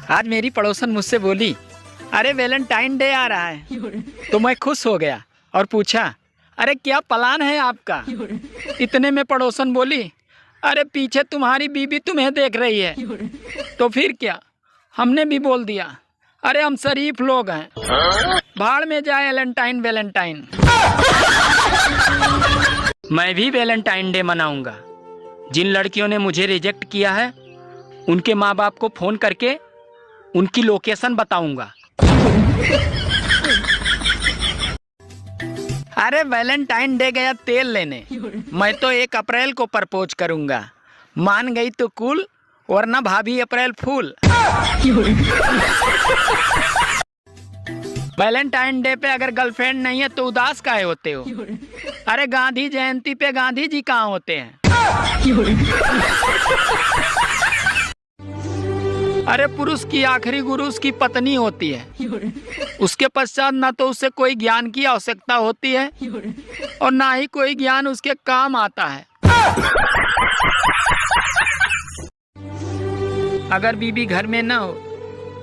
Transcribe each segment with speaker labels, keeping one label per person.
Speaker 1: आज मेरी पड़ोसन मुझसे बोली, अरे वैलेंटाइन डे आ रहा है। तो मैं खुश हो गया और पूछा, अरे क्या प्लान है आपका? इतने में पड़ोसन बोली, अरे पीछे तुम्हारी बीबी तुम्हें देख रही है। तो फिर क्या, हमने भी बोल दिया, अरे हम शरीफ लोग हैं, भाड़ में जाए वैलेंटाइन वैलेंटाइन। मैं भी वैलेंटाइन डे मनाऊंगा। जिन लड़कियों ने मुझे रिजेक्ट किया है उनके माँ बाप को फोन करके उनकी लोकेशन बताऊंगा। अरे वैलेंटाइन डे गया तेल लेने, मैं तो 1 अप्रैल को प्रपोज करूंगा। मान गई तो कूल, वरना भाभी अप्रैल फूल। वैलेंटाइन डे पे अगर गर्लफ्रेंड नहीं है तो उदास काहे होते हो? अरे गांधी जयंती पे गांधी जी कहाँ होते हैं? अरे पुरुष की आखिरी गुरु उसकी पत्नी होती है। उसके पश्चात ना तो उससे कोई ज्ञान की आवश्यकता होती है और ना ही कोई ज्ञान उसके काम आता है। अगर बीबी घर में ना हो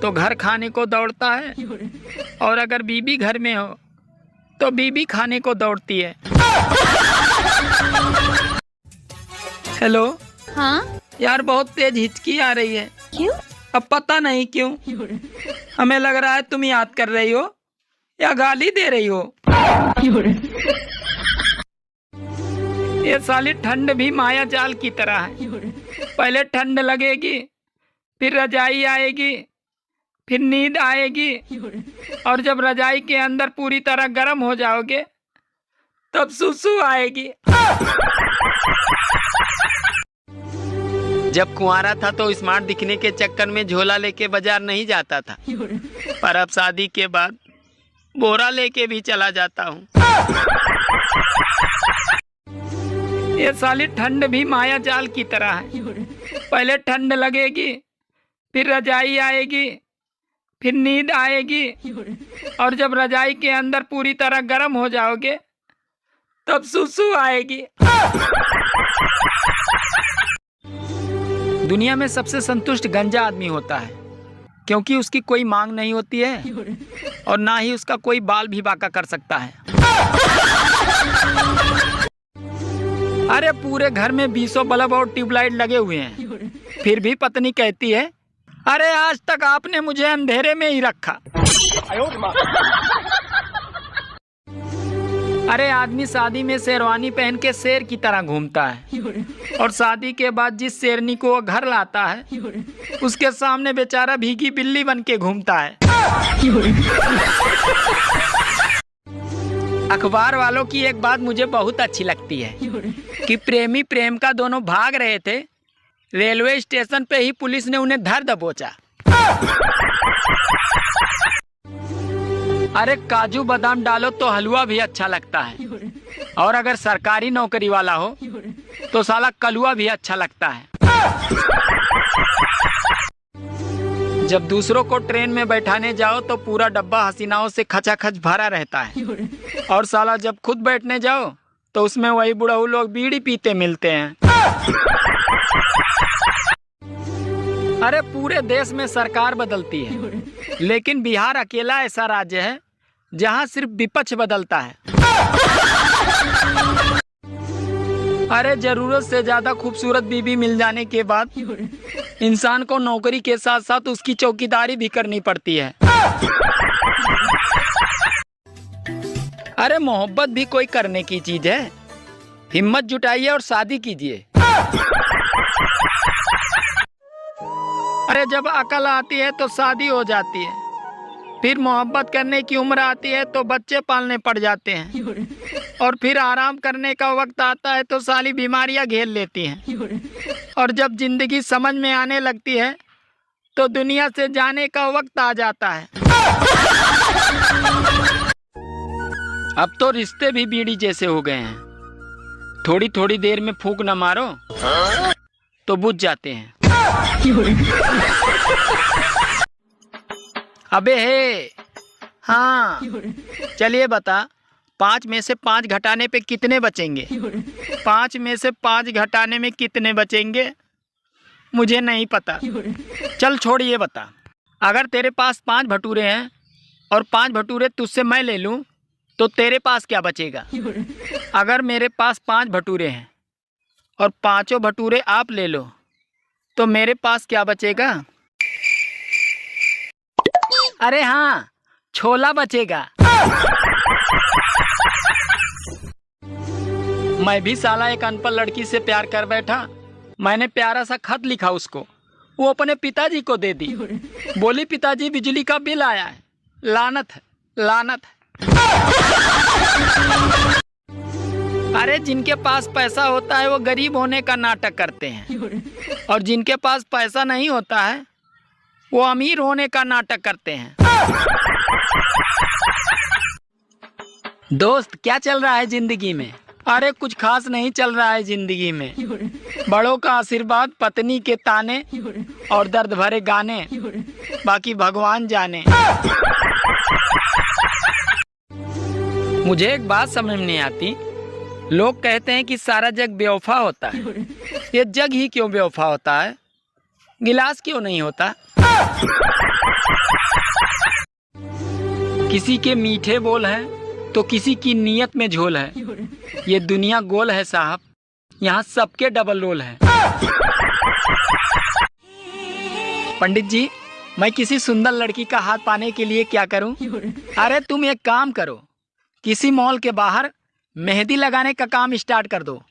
Speaker 1: तो घर खाने को दौड़ता है, और अगर बीबी घर में हो तो बीबी खाने को दौड़ती है। हेलो।
Speaker 2: हाँ
Speaker 1: यार बहुत तेज हिचकी आ रही है।
Speaker 2: क्यों?
Speaker 1: अब पता नहीं क्यों, हमें लग रहा है तुम याद कर रही हो या गाली दे रही हो। ये साली ठंड भी माया जाल की तरह है। पहले ठंड लगेगी, फिर रजाई आएगी, फिर नींद आएगी, और जब रजाई के अंदर पूरी तरह गर्म हो जाओगे तब सुसु आएगी। जब कुंवारा था तो स्मार्ट दिखने के चक्कर में झोला लेके बाजार नहीं जाता था, पर अब शादी के बाद बोरा लेके भी चला जाता हूँ। ये साली ठंड भी माया जाल की तरह है। पहले ठंड लगेगी, फिर रजाई आएगी, फिर नींद आएगी, और जब रजाई के अंदर पूरी तरह गर्म हो जाओगे तब सुसु आएगी। दुनिया में सबसे संतुष्ट गंजा आदमी होता है, क्योंकि उसकी कोई मांग नहीं होती है और ना ही उसका कोई बाल भी बांका कर सकता है। अरे पूरे घर में 20 बल्ब और ट्यूबलाइट लगे हुए हैं, फिर भी पत्नी कहती है, अरे आज तक आपने मुझे अंधेरे में ही रखा। अरे आदमी शादी में शेरवानी पहन के शेर की तरह घूमता है, और शादी के बाद जिस शेरनी को वो घर लाता है उसके सामने बेचारा भीगी बिल्ली बन के घूमता है। अखबार वालों की एक बात मुझे बहुत अच्छी लगती है कि प्रेमी प्रेमिका दोनों भाग रहे थे, रेलवे स्टेशन पे ही पुलिस ने उन्हें धर दबोचा। अरे काजू बादाम डालो तो हलवा भी अच्छा लगता है, और अगर सरकारी नौकरी वाला हो तो साला कलुआ भी अच्छा लगता है। जब दूसरों को ट्रेन में बैठाने जाओ तो पूरा डब्बा हसीनाओं से खचाखच भरा रहता है, और साला जब खुद बैठने जाओ तो उसमें वही बुढ़ऊ लोग बीड़ी पीते मिलते हैं। अरे पूरे देश में सरकार बदलती है, लेकिन बिहार अकेला ऐसा राज्य है जहां सिर्फ विपक्ष बदलता है। अरे जरूरत से ज्यादा खूबसूरत बीबी मिल जाने के बाद इंसान को नौकरी के साथ साथ उसकी चौकीदारी भी करनी पड़ती है। अरे मोहब्बत भी कोई करने की चीज है, हिम्मत जुटाइए और शादी कीजिए। अरे जब अकल आती है तो शादी हो जाती है, फिर मोहब्बत करने की उम्र आती है तो बच्चे पालने पड़ जाते हैं, और फिर आराम करने का वक्त आता है तो सारी बीमारियां घेर लेती हैं, और जब जिंदगी समझ में आने लगती है तो दुनिया से जाने का वक्त आ जाता है। अब तो रिश्ते भी बीड़ी जैसे हो गए हैं, थोड़ी थोड़ी देर में फूंक न मारो तो बुझ जाते हैं। अबे हे, हाँ चलिए बता, 5 में से 5 घटाने पे कितने बचेंगे? 5 में से 5 घटाने में कितने बचेंगे मुझे नहीं पता। चल छोड़, ये बता, अगर तेरे पास 5 भटूरे हैं और 5 भटूरे तुझसे मैं ले लूँ तो तेरे पास क्या बचेगा? अगर मेरे पास 5 भटूरे हैं और 5 भटूरे आप ले लो तो मेरे पास क्या बचेगा? अरे हाँ, छोला बचेगा। मैं भी साला एक अनपढ़ लड़की से प्यार कर बैठा। मैंने प्यारा सा खत लिखा उसको, वो अपने पिताजी को दे दी। बोली पिताजी बिजली का बिल आया है। लानत है, लानत है। अरे जिनके पास पैसा होता है वो गरीब होने का नाटक करते हैं और जिनके पास पैसा नहीं होता है वो अमीर होने का नाटक करते हैं। दोस्त क्या चल रहा है जिंदगी में? अरे कुछ खास नहीं चल रहा है जिंदगी में। बड़ों का आशीर्वाद, पत्नी के ताने और दर्द भरे गाने, बाकी भगवान जाने। मुझे एक बात समझ में नहीं आती। लोग कहते हैं कि सारा जग बेवफा होता है। ये जग ही क्यों बेवफा होता है? गिलास क्यों नहीं होता? किसी के मीठे बोल हैं तो किसी की नीयत में झोल है। ये दुनिया गोल है साहब, यहाँ सबके डबल रोल है। पंडित जी, मैं किसी सुंदर लड़की का हाथ पाने के लिए क्या करूं? अरे तुम एक काम करो, किसी मॉल के बाहर मेहंदी लगाने का काम स्टार्ट कर दो।